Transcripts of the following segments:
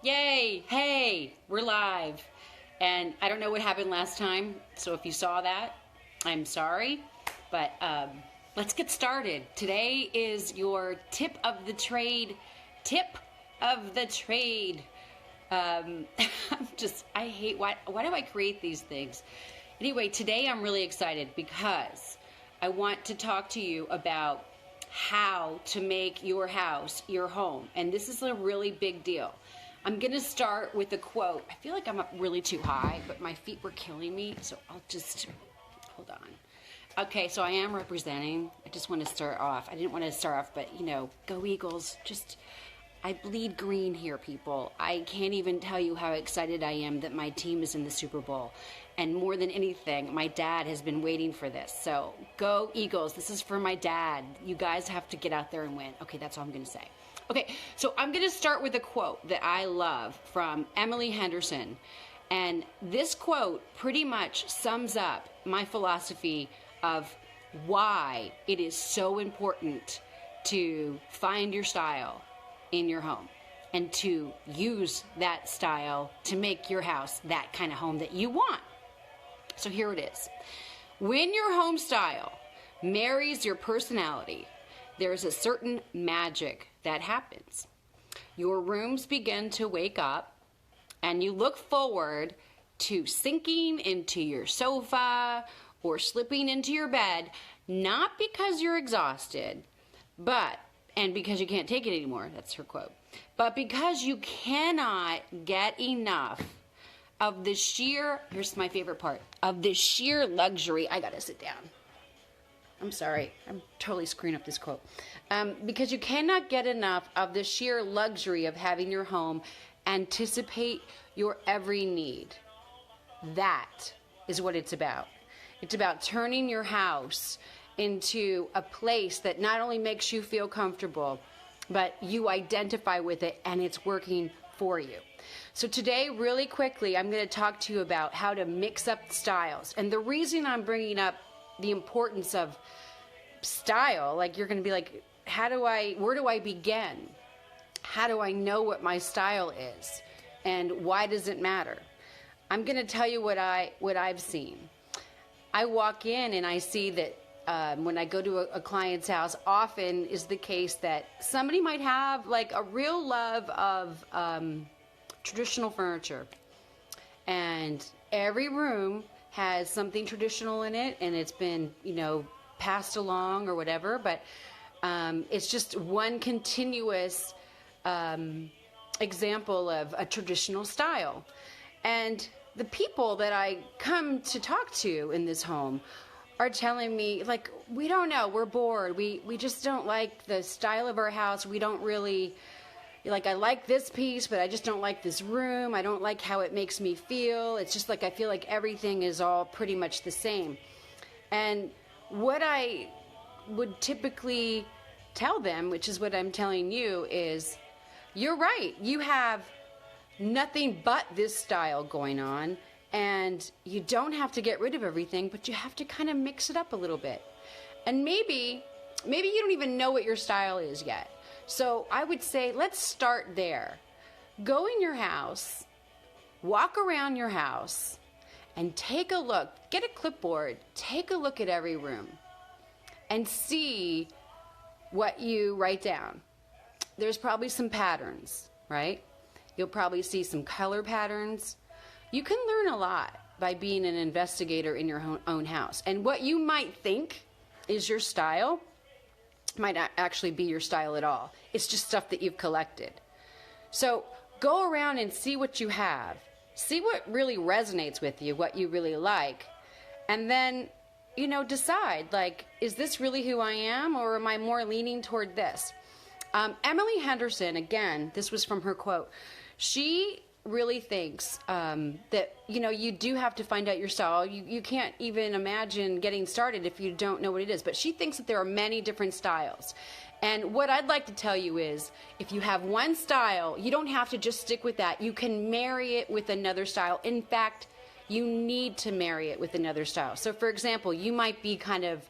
Yay! Hey, we're live. And I don't know what happened last time, so if you saw that, I'm sorry. But let's get started. Today is your tip of the trade. Tip of the trade. I hate, why do I create these things? Anyway, today I'm really excited because I want to talk to you about how to make your house your home. And this is a really big deal. I'm going to start with a quote. I feel like I'm up really too high, but my feet were killing me, so I'll just, hold on. Okay, so I am representing. I just want to start off. I didn't want to start off, but, go Eagles. I bleed green here, people. I can't even tell you how excited I am that my team is in the Super Bowl. And more than anything, my dad has been waiting for this. So, go Eagles. This is for my dad. You guys have to get out there and win. Okay, that's all I'm going to say. Okay, so I'm going to start with a quote that I love from Emily Henderson. And this quote pretty much sums up my philosophy of why it is so important to find your style in your home and to use that style to make your house that kind of home that you want. So here it is. When your home style marries your personality, there's a certain magic that happens. Your rooms begin to wake up and you look forward to sinking into your sofa or slipping into your bed, not because you're exhausted, and because you can't take it anymore, that's her quote, but because you cannot get enough of the sheer, here's my favorite part, of the sheer luxury. I gotta sit down. I'm sorry, I'm totally screwing up this quote. Because you cannot get enough of the sheer luxury of having your home anticipate your every need. That is what it's about. It's about turning your house into a place that not only makes you feel comfortable, but you identify with it and it's working for you. So today, really quickly, I'm going to talk to you about how to mix up styles. And the reason I'm bringing up the importance of style, like you're going to be like, where do I begin? How do I know what my style is? And why does it matter? I'm going to tell you what I've seen. I walk in and I see that when I go to a client's house, often is the case that somebody might have like a real love of traditional furniture. And every room has something traditional in it, and it's been, passed along or whatever, but it's just one continuous example of a traditional style. And the people that I come to talk to in this home are telling me, like, we don't know, we're bored, we just don't like the style of our house, we don't really, like, I like this piece, but I just don't like this room, I don't like how it makes me feel, it's just like I feel like everything is all pretty much the same. And what I would typically tell them, which is what I'm telling you, is you're right, you have nothing but this style going on, and you don't have to get rid of everything, but you have to kind of mix it up a little bit. And maybe you don't even know what your style is yet. So I would say, let's start there. Go in your house, walk around your house, and take a look. Get a clipboard, take a look at every room, and see what you write down. There's probably some patterns, right? You'll probably see some color patterns. You can learn a lot by being an investigator in your own house. And what you might think is your style might not actually be your style at all. It's just stuff that you've collected. So go around and see what you have. See what really resonates with you, what you really like. And then, decide, like, is this really who I am, or am I more leaning toward this? Emily Henderson, again, this was from her quote. She really thinks that, you do have to find out your style. You can't even imagine getting started if you don't know what it is. But she thinks that there are many different styles. And what I'd like to tell you is, if you have one style, you don't have to just stick with that. You can marry it with another style. In fact, you need to marry it with another style. So, for example, you might be kind of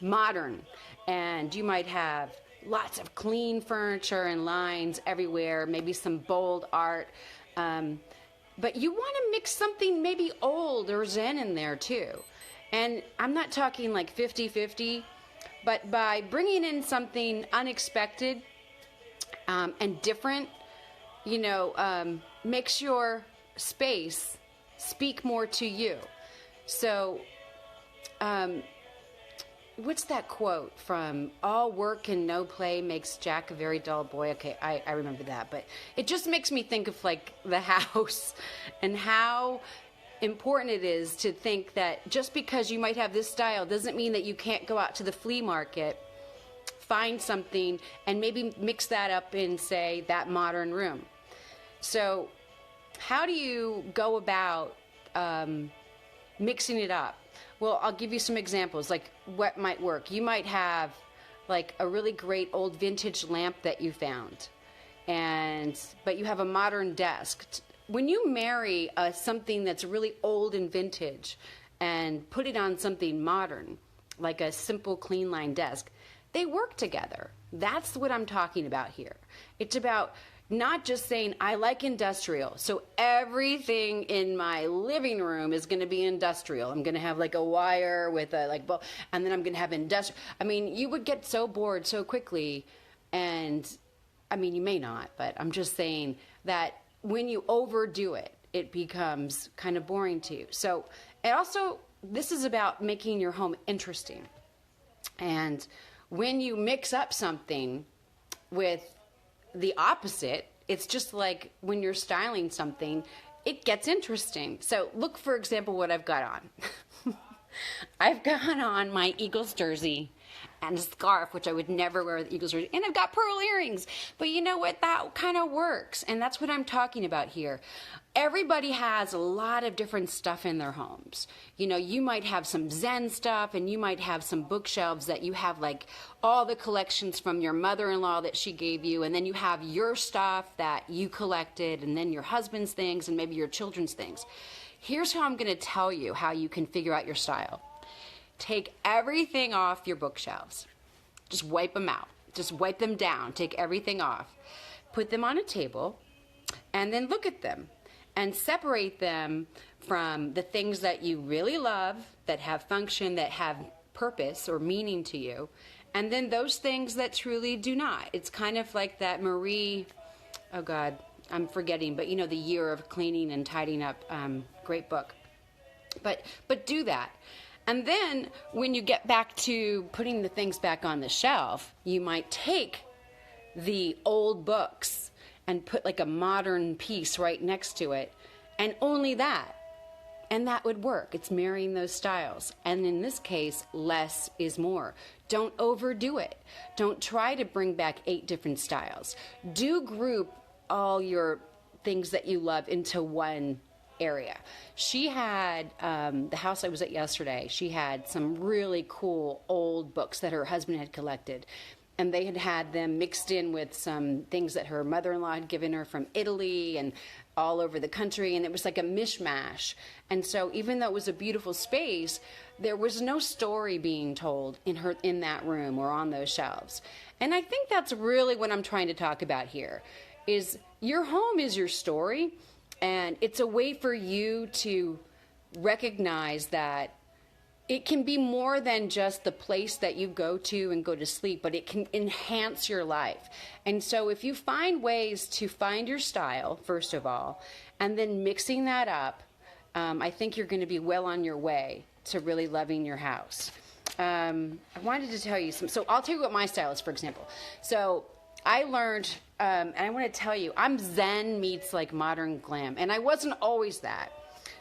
modern, and you might have lots of clean furniture and lines everywhere, maybe some bold art. But you want to mix something maybe old or Zen in there too. And I'm not talking like 50-50, but by bringing in something unexpected and different, makes your space speak more to you. So, what's that quote from all work and no play makes Jack a very dull boy? Okay, I remember that, but it just makes me think of like the house and how important it is to think that just because you might have this style doesn't mean that you can't go out to the flea market, find something, and maybe mix that up in, say, that modern room. So how do you go about mixing it up? Well, I'll give you some examples, like what might work. You might have like a really great old vintage lamp that you found, but you have a modern desk. When you marry something that's really old and vintage and put it on something modern, like a simple clean line desk, they work together. That's what I'm talking about here. It's about not just saying, I like industrial, so everything in my living room is going to be industrial. I'm going to have like a wire with a and then I'm going to have industrial. I mean, you would get so bored so quickly, and I mean, you may not, but I'm just saying that when you overdo it, it becomes kind of boring to you. So, and also, this is about making your home interesting. And when you mix up something with the opposite, it's just like when you're styling something, it gets interesting. So look, for example, what I've got on. I've got on my Eagles jersey and a scarf, which I would never wear with the Eagles jersey, and I've got pearl earrings. But you know what? That kind of works, and that's what I'm talking about here. Everybody has a lot of different stuff in their homes. You might have some Zen stuff, and you might have some bookshelves that you have like all the collections from your mother-in-law that she gave you, and then you have your stuff that you collected, and then your husband's things, and maybe your children's things. Here's how I'm going to tell you how you can figure out your style. Take everything off your bookshelves. Just wipe them out. Just wipe them down. Take everything off. Put them on a table, and then look at them. And separate them from the things that you really love, that have function, that have purpose or meaning to you, and then those things that truly do not. It's kind of like that Marie, oh God, I'm forgetting, but the Year of Cleaning and Tidying Up, great book. But do that. And then when you get back to putting the things back on the shelf, you might take the old books and put like a modern piece right next to it, and only that. And that would work. It's marrying those styles. And in this case, less is more. Don't overdo it. Don't try to bring back 8 different styles. Do group all your things that you love into one area. She had, the house I was at yesterday, she had some really cool old books that her husband had collected. And they had them mixed in with some things that her mother-in-law had given her from Italy and all over the country. And it was like a mishmash. And so even though it was a beautiful space, there was no story being told in that room or on those shelves. And I think that's really what I'm trying to talk about here, is your home is your story. And it's a way for you to recognize that it can be more than just the place that you go to and go to sleep, but it can enhance your life. And so if you find ways to find your style, first of all, and then mixing that up, I think you're going to be well on your way to really loving your house. I wanted to tell you so I'll tell you what my style is, for example. So I learned, and I want to tell you, I'm Zen meets like modern glam, and I wasn't always that.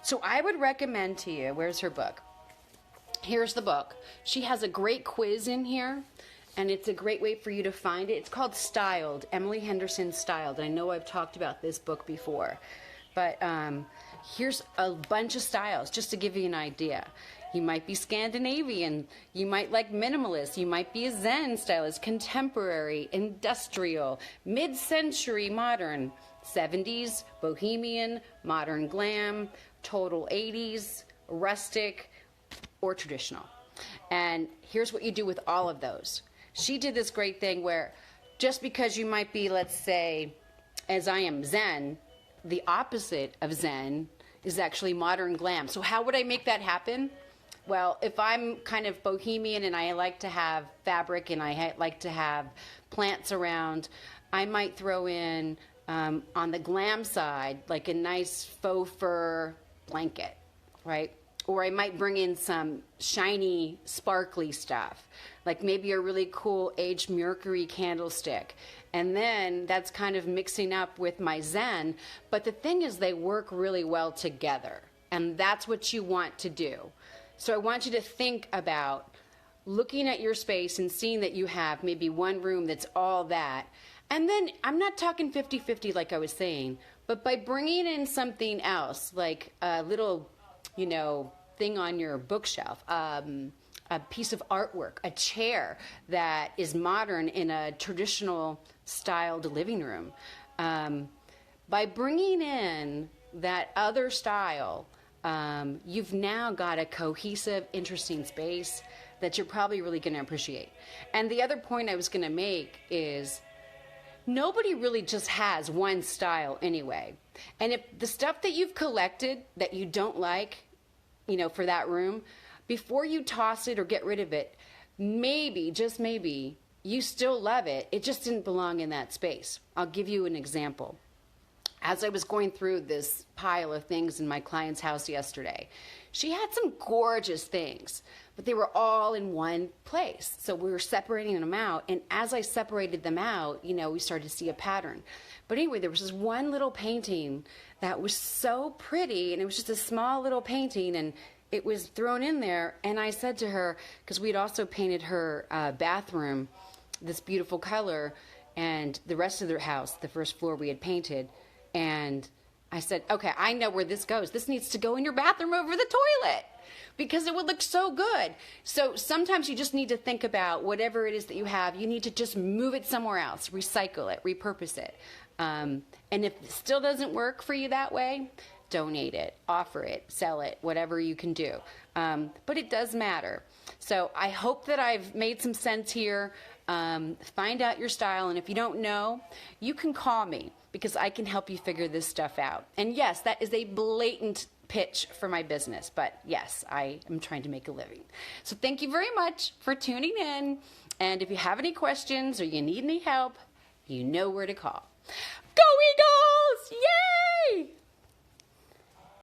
So I would recommend to you, where's her book? Here's the book. She has a great quiz in here, and it's a great way for you to find it. It's called Styled, Emily Henderson Styled. I know I've talked about this book before, but here's a bunch of styles just to give you an idea. You might be Scandinavian, you might like minimalist, you might be a Zen stylist, contemporary, industrial, mid-century modern, 70s, bohemian, modern glam, total 80s, rustic, or traditional. And here's what you do with all of those. she did this great thing where just because you might be, let's say, as I am, Zen, the opposite of Zen is actually modern glam. So how would I make that happen? Well, if I'm kind of bohemian and I like to have fabric and I like to have plants around, I might throw in, on the glam side, like a nice faux fur blanket, right? Or I might bring in some shiny, sparkly stuff, like maybe a really cool aged mercury candlestick. And then that's kind of mixing up with my Zen. But the thing is, they work really well together. And that's what you want to do. So I want you to think about looking at your space and seeing that you have maybe one room that's all that. And then I'm not talking 50-50 like I was saying, but by bringing in something else, like a little, thing on your bookshelf, a piece of artwork, a chair that is modern in a traditional styled living room. By bringing in that other style, you've now got a cohesive, interesting space that you're probably really going to appreciate. And the other point I was going to make is nobody really just has one style anyway. And if the stuff that you've collected that you don't like, for that room, before you toss it or get rid of it, maybe, just maybe, you still love it. It just didn't belong in that space. I'll give you an example. As I was going through this pile of things in my client's house yesterday, she had some gorgeous things, but they were all in one place. So we were separating them out. And as I separated them out, we started to see a pattern. But anyway, there was this one little painting that was so pretty, and it was just a small little painting, and it was thrown in there. And I said to her, because we'd also painted her bathroom this beautiful color, and the rest of the house, the first floor we had painted, and I said, okay, I know where this goes. This needs to go in your bathroom over the toilet because it would look so good. So sometimes you just need to think about whatever it is that you have. You need to just move it somewhere else, recycle it, repurpose it. And if it still doesn't work for you that way, donate it, offer it, sell it, whatever you can do. But it does matter. So I hope that I've made some sense here. Find out your style. And if you don't know, you can call me because I can help you figure this stuff out. And yes, that is a blatant pitch for my business. But yes, I am trying to make a living. So thank you very much for tuning in. And if you have any questions or you need any help, you know where to call. Go Eagles! Yay!